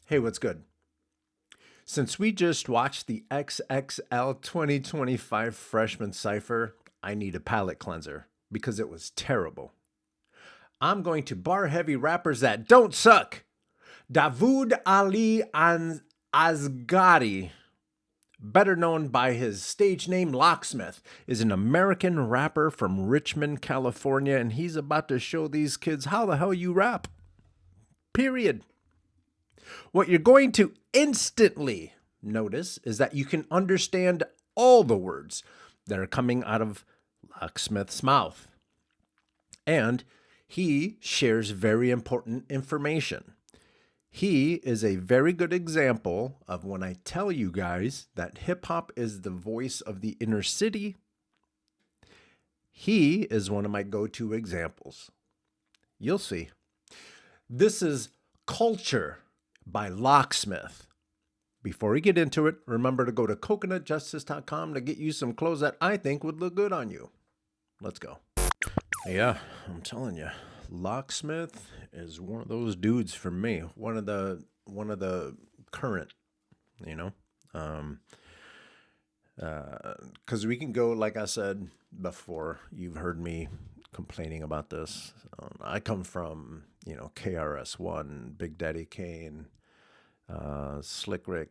Hey, what's good? Since we just watched the XXL 2025 Freshman Cypher, I need a palate cleanser because it was terrible. I'm going to bar heavy rappers that don't suck. Davoud Ali Asghari, better known by his stage name Locksmith, is an American rapper from Richmond, California, and he's about to show these kids how the hell you rap. Period. What you're going to instantly notice is that you can understand all the words that are coming out of Locksmith's mouth. And he shares very important information. He is a very good example of when I tell you guys that hip hop is the voice of the inner city. He is one of my go-to examples. You'll see. This is Culture by Locksmith. Before we get into it, remember to go to coconutjustice.com to get you some clothes that I think would look good on you. Let's go. Yeah, I'm telling you, Locksmith is one of those dudes for me. One of the current, you know, because we can go, like I said before, you've heard me complaining about this. I come from, KRS-One, Big Daddy Kane, Slick Rick,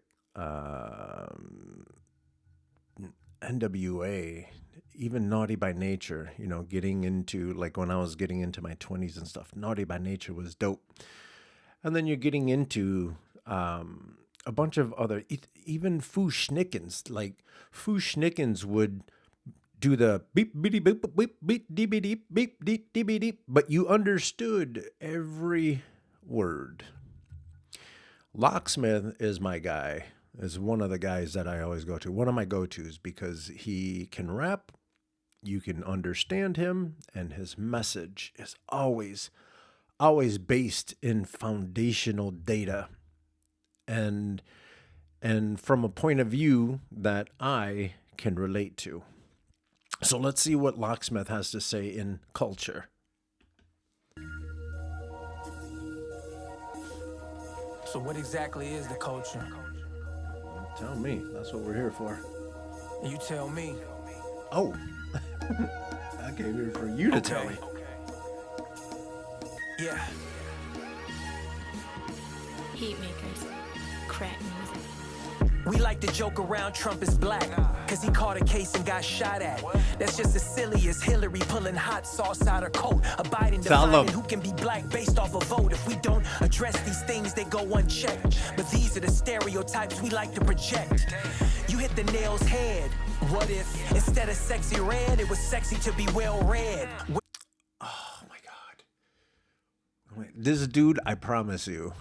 NWA, even Naughty by Nature, getting into, like when I was getting into my 20s and stuff, Naughty by Nature was dope. And then you're getting into a bunch of other, even Foo Schnickens, like Foo Schnickens would do the beep beep beep beep beep beep beep beep beep beep beep, but you understood every word. Locksmith is my guy, is one of the guys that I always go to, one of my go-tos, because he can rap, you can understand him, and his message is always based in foundational data and from a point of view that I can relate to. So let's see what Locksmith has to say in Culture. So what exactly is the culture? Tell me. That's what we're here for. You tell me. Oh. I came here for you to tell me. Yeah. Heat makers, crack music. We like to joke around Trump is black, cause he caught a case and got shot at. That's just as silly as Hillary pulling hot sauce out her coat. A Biden defining who can be black based off a vote. If we don't address these things, they go unchecked. But these are the stereotypes we like to project. You hit the nail's head. What if instead of sexy red, it was sexy to be well read? Oh my God. This dude, I promise you.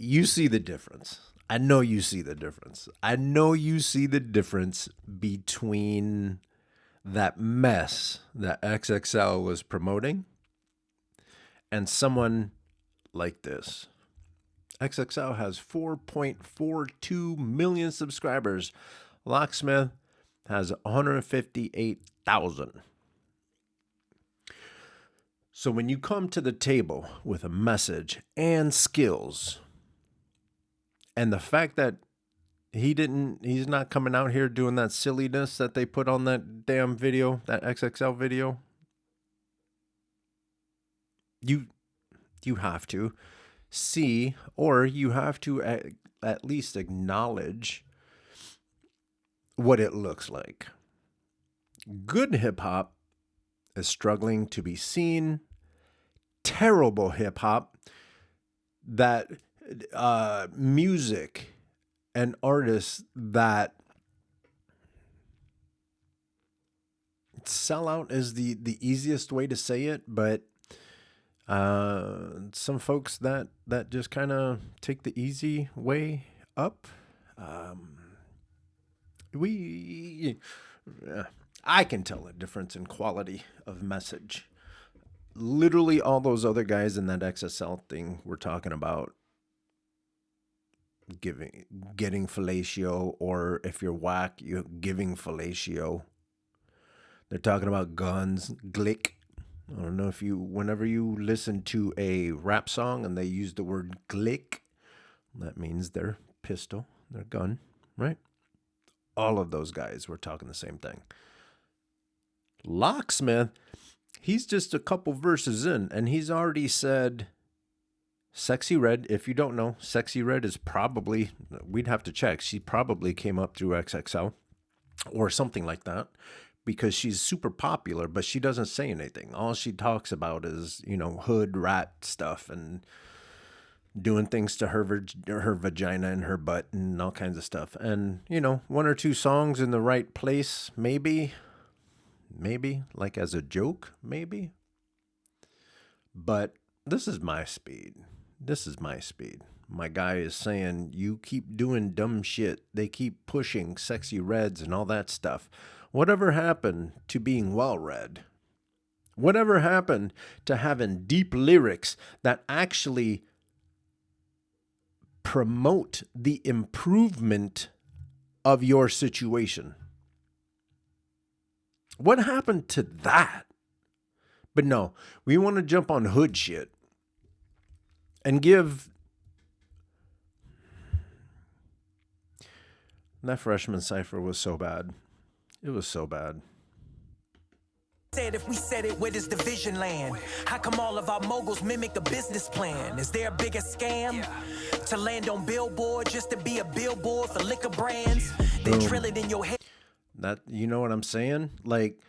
You see the difference. I know you see the difference. I know you see the difference between that mess that XXL was promoting and someone like this. XXL has 4.42 million subscribers. Locksmith has 158,000. So when you come to the table with a message and skills, and the fact that he's not coming out here doing that silliness that they put on that damn video, that XXL video, you have to see, or you have to at least acknowledge what it looks like. Good hip hop is struggling to be seen. Terrible hip hop, that music and artists that sell out is the easiest way to say it, but some folks that just kind of take the easy way up. I can tell a difference in quality of message. Literally all those other guys in that XSL thing we're talking about getting fellatio, or if you're whack, you're giving fellatio. They're talking about guns, glick, I don't know if whenever you listen to a rap song and they use the word glick, that means their pistol, their gun, right? All of those guys were talking the same thing. Locksmith, he's just a couple verses in, and he's already said Sexy Red. If you don't know, Sexy Red is probably, we'd have to check. She probably came up through XXL or something like that, because she's super popular, but she doesn't say anything. All she talks about is, hood rat stuff and doing things to her vagina and her butt and all kinds of stuff. And, one or two songs in the right place, maybe, like as a joke, maybe. But this is my speed. My guy is saying, you keep doing dumb shit. They keep pushing Sexy Reds and all that stuff. Whatever happened to being well-read? Whatever happened to having deep lyrics that actually promote the improvement of your situation? What happened to that? But no, we want to jump on hood shit and give that freshman cipher was so bad. It was so bad. Said if we said it, where does the vision land? How come all of our moguls mimic a business plan? Is there a bigger scam? To land on Billboard just to be a billboard for liquor brands? They drill it in your head. That, you know what I'm saying? Like,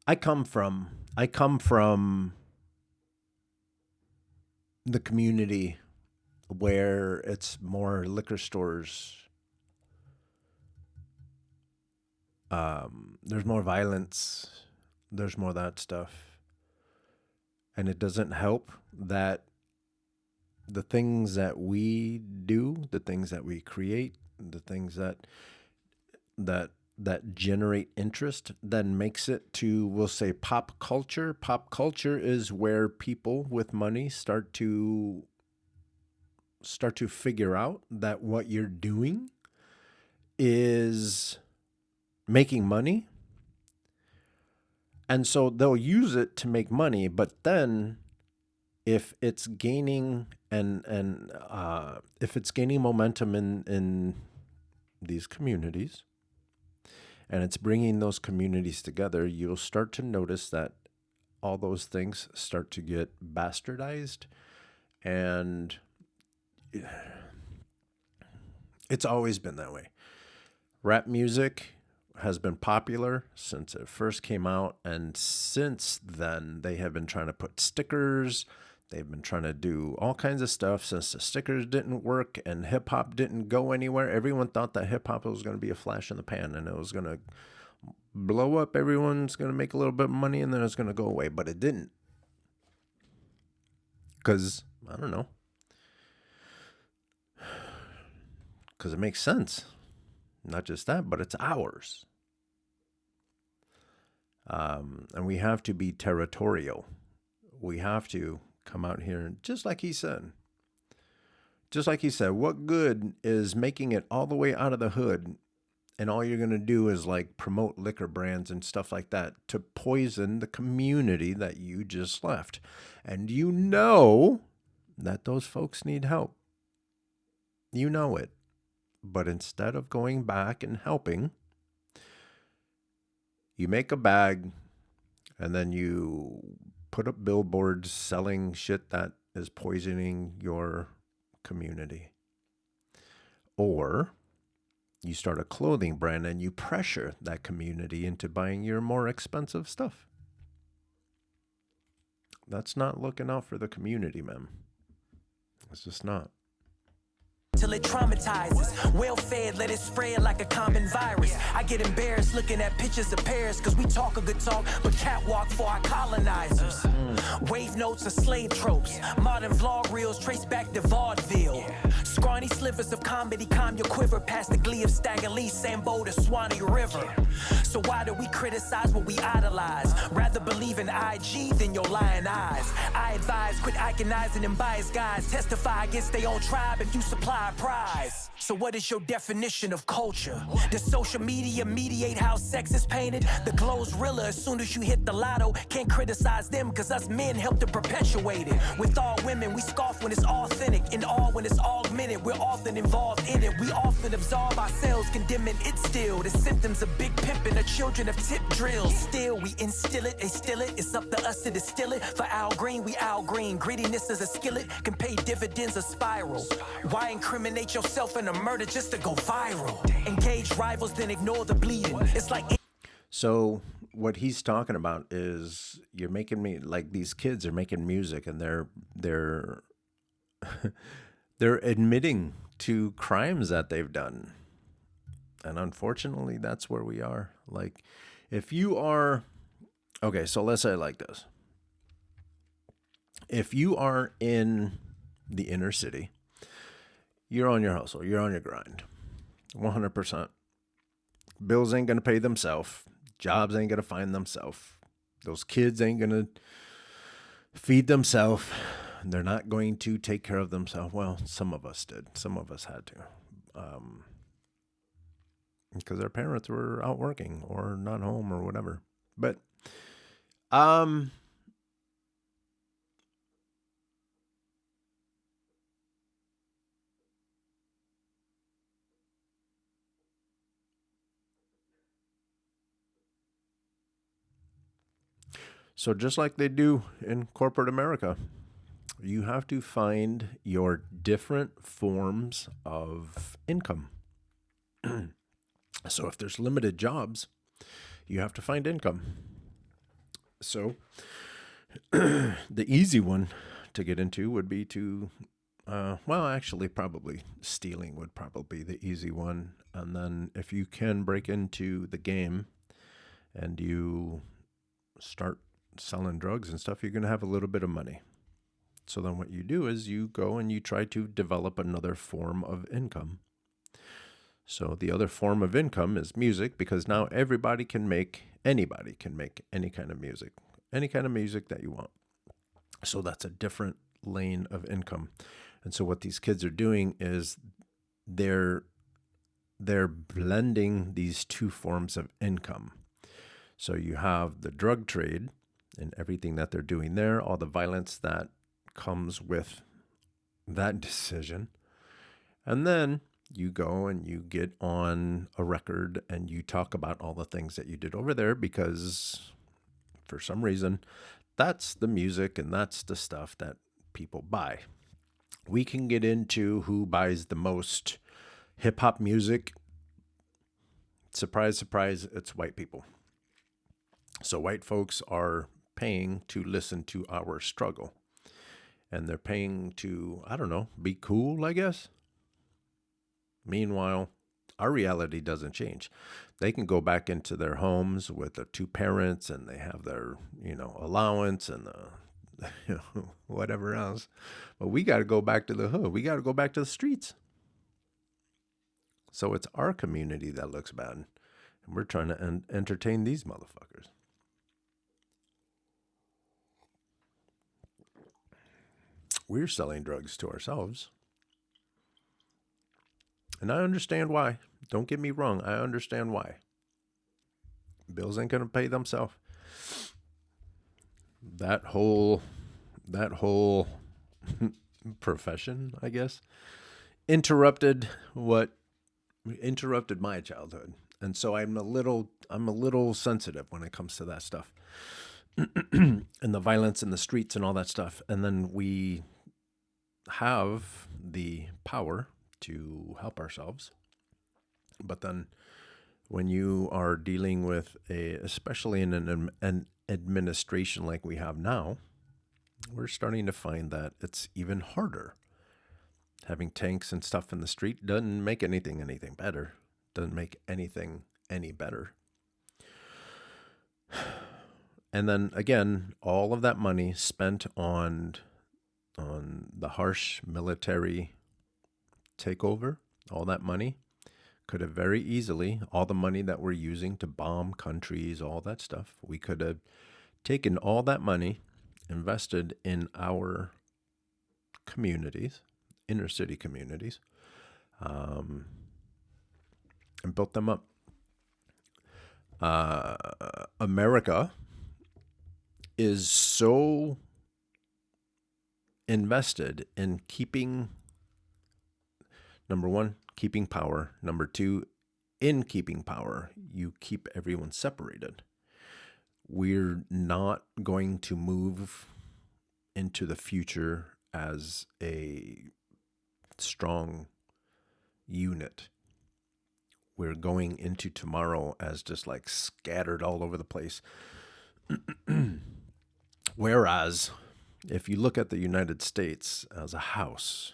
I come from the community where it's more liquor stores. There's more violence. There's more of that stuff. And it doesn't help that the things that we do, the things that we create, the things that generate interest, then makes it to, we'll say, pop culture. Pop culture is where people with money start to figure out that what you're doing is making money. And so they'll use it to make money, but then if it's gaining if it's gaining momentum in these communities and it's bringing those communities together, you'll start to notice that all those things start to get bastardized. And it's always been that way. Rap music has been popular since it first came out, and since then they have been trying to put stickers. They've been trying to do all kinds of stuff since the stickers didn't work and hip-hop didn't go anywhere. Everyone thought that hip-hop was going to be a flash in the pan and it was going to blow up. Everyone's going to make a little bit of money and then it's going to go away. But it didn't. Because, I don't know. Because it makes sense. Not just that, but it's ours. And we have to be territorial. We have to come out here and just like he said, what good is making it all the way out of the hood and all you're going to do is like promote liquor brands and stuff like that to poison the community that you just left. And you know that those folks need help. You know it. But instead of going back and helping, you make a bag and then you put up billboards selling shit that is poisoning your community. Or you start a clothing brand and you pressure that community into buying your more expensive stuff. That's not looking out for the community, man. It's just not. Till it traumatizes. Well fed, let it spread like a common virus. I get embarrassed looking at pictures of Paris, cause we talk a good talk, but catwalk for our colonizers. Wave notes of slave tropes. Modern vlog reels trace back to vaudeville. Scrawny slivers of comedy calm your quiver past the glee of Stagger Lee, Sambo to Swanee River. So why do we criticize what we idolize? Rather believe in IG than your lying eyes. I advise quit iconizing and biased guys. Testify against their own tribe if you supply a prize. So what is your definition of culture? Does social media mediate how sex is painted? The glow's realer as soon as you hit the lotto. Can't criticize them cause us men help to perpetuate it. With all women, we scoff when it's authentic. In all when it's augmented, we're often involved in it. We often absolve ourselves, condemning it still. The symptoms of big pimping are children of tip drills. Still, we instill it, they still it. It's up to us to distill it. For Al Green, we Al Green. Greediness is a skillet, can pay dividends or spiral. Why incriminate yourself in a murder just to go viral? Engage rivals, then ignore the bleeding. It's like... So what he's talking about is you're making me like these kids are making music and they're they're admitting to crimes that they've done. And unfortunately, that's where we are. Like if you are, okay, so let's say it like this. If you are in the inner city, you're on your hustle, you're on your grind, 100%. Bills ain't going to pay themselves. Jobs ain't going to find themselves. Those kids ain't going to feed themselves. They're not going to take care of themselves. Well, some of us did. Some of us had to. Because our parents were out working or not home or whatever. But, so just like they do in corporate America, you have to find your different forms of income. So if there's limited jobs, you have to find income. So the easy one to get into would be to, well, actually probably stealing would probably be the easy one. And then if you can break into the game and you start selling drugs and stuff, you're going to have a little bit of money. So then what you do is you go and you try to develop another form of income. So the other form of income is music, because now anybody can make any kind of music that you want. So that's a different lane of income. And so what these kids are doing is they're blending these two forms of income. So you have the drug trade and everything that they're doing there, all the violence that comes with that decision. And then you go and you get on a record and you talk about all the things that you did over there, because for some reason, that's the music and that's the stuff that people buy. We can get into who buys the most hip hop music. Surprise, surprise, it's white people. So white folks are paying to listen to our struggle. And they're paying to, I don't know, be cool, I guess. Meanwhile, our reality doesn't change. They can go back into their homes with the two parents and they have their, allowance and whatever else. But we got to go back to the hood. We got to go back to the streets. So it's our community that looks bad. And we're trying to entertain these motherfuckers. We're selling drugs to ourselves. And I understand why. Don't get me wrong. I understand why. Bills ain't going to pay themselves. That whole profession, I guess, interrupted my childhood. And so I'm a little sensitive when it comes to that stuff. And the violence in the streets and all that stuff. And then we have the power to help ourselves. But then when you are dealing with especially in an administration like we have now, we're starting to find that it's even harder. Having tanks and stuff in the street doesn't make anything better. Doesn't make anything any better. And then again, all of that money spent on the harsh military takeover, all that money could have very easily, all the money that we're using to bomb countries, all that stuff, we could have taken all that money, invested in our communities, inner city communities, and built them up. America is so invested in keeping, number one, keeping power. Number two, in keeping power, you keep everyone separated. We're not going to move into the future as a strong unit. We're going into tomorrow as just like scattered all over the place. Whereas if you look at the United States as a house,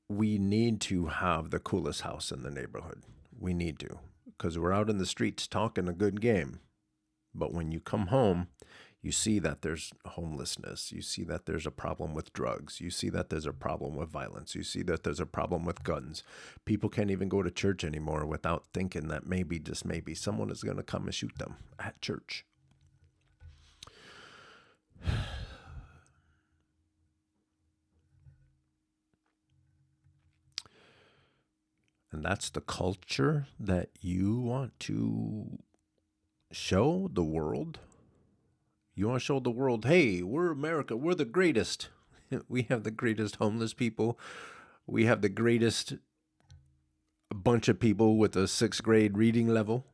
we need to have the coolest house in the neighborhood. We need to, because we're out in the streets talking a good game. But when you come home, you see that there's homelessness. You see that there's a problem with drugs. You see that there's a problem with violence. You see that there's a problem with guns. People can't even go to church anymore without thinking that maybe, just maybe, someone is going to come and shoot them at church. And that's the culture that you want to show the world. You want to show the world, hey, we're America. We're the greatest. We have the greatest homeless people. We have the greatest bunch of people with a 6th grade reading level.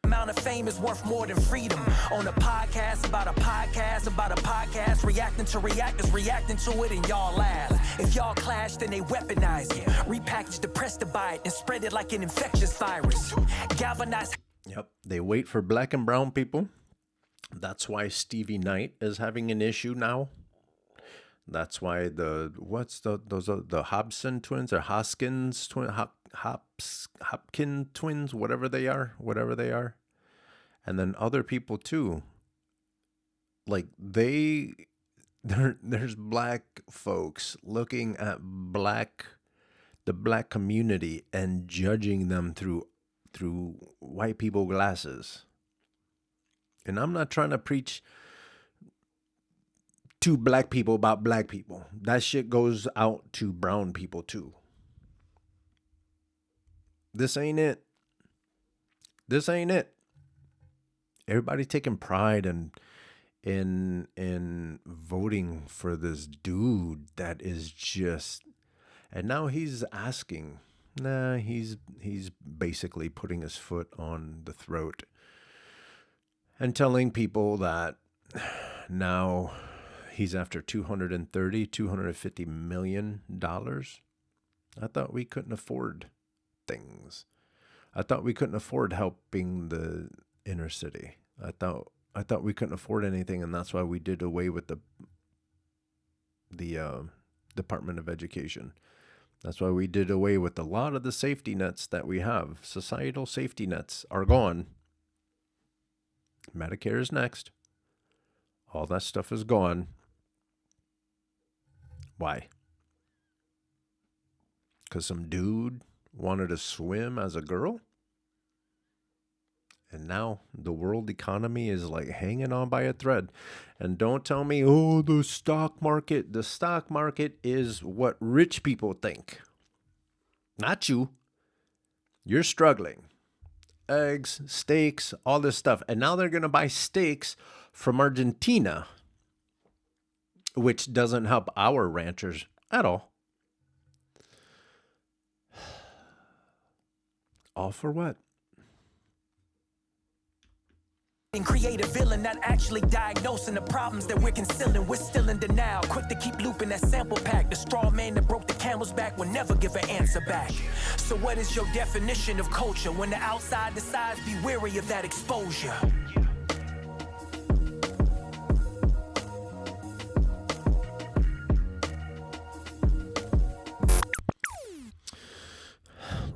Amount of fame is worth more than freedom. On a podcast about a podcast about a podcast, reacting to reactors, reacting to it, and y'all laugh. If y'all clash, then they weaponize it, repackage the press to buy it, and spread it like an infectious virus. Galvanize. Yep, they wait for black and brown people. That's why Stevie Knight is having an issue now. That's why the Hobson twins or Hoskins twins, Hopkins twins, whatever they are. And then other people too. Like there's black folks looking at the black community and judging them through white people glasses. And I'm not trying to preach to black people about black people. That shit goes out to brown people too. This ain't it. This ain't it. Everybody taking pride in voting for this dude that is just, and now he's asking, he's basically putting his foot on the throat and telling people that now he's after $250 million. I thought we couldn't afford things. I thought we couldn't afford helping the inner city. I thought we couldn't afford anything, and that's why we did away with the Department of Education. That's why we did away with a lot of the safety nets that we have. Societal safety nets are gone. Medicare is next. All that stuff is gone. Why? Because some dude wanted to swim as a girl? And now the world economy is like hanging on by a thread. And don't tell me, oh, the stock market. The stock market is what rich people think. Not you. You're struggling. Eggs, steaks, all this stuff. And now they're going to buy steaks from Argentina, which doesn't help our ranchers at all. All for what? And create a villain, not actually diagnosing the problems that we're concealing. We're still in denial, quick to keep looping that sample pack. The straw man that broke the camel's back will never give an answer back. So what is your definition of culture? When the outside decides, be wary of that exposure.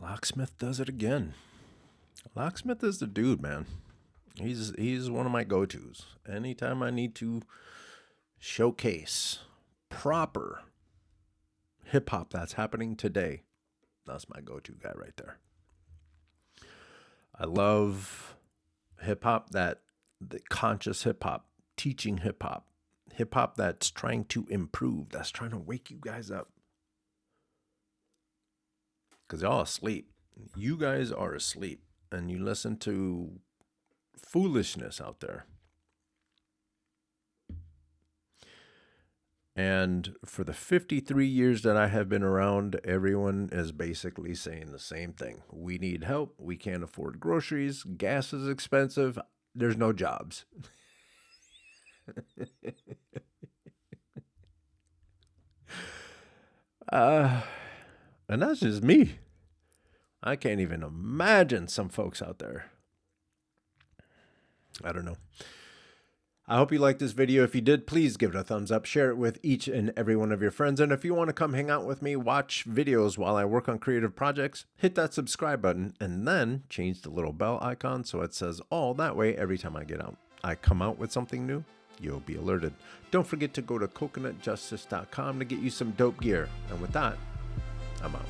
Locksmith does it again. Locksmith is the dude, man. He's one of my go-tos. Anytime I need to showcase proper hip hop that's happening today, that's my go-to guy right there. I love hip hop, that the conscious hip hop, teaching hip hop that's trying to improve, that's trying to wake you guys up. Because y'all asleep. You guys are asleep and you listen to foolishness out there. And for the 53 years that I have been around, everyone is basically saying the same thing. We need help. We can't afford groceries. Gas is expensive. There's no jobs. And that's just me. I can't even imagine some folks out there. I don't know. I hope you liked this video. If you did, please give it a thumbs up. Share it with each and every one of your friends. And if you want to come hang out with me, watch videos while I work on creative projects, hit that subscribe button and then change the little bell icon so it says all. That way, every time I come out with something new, you'll be alerted. Don't forget to go to coconutjustice.com to get you some dope gear. And with that, I'm out.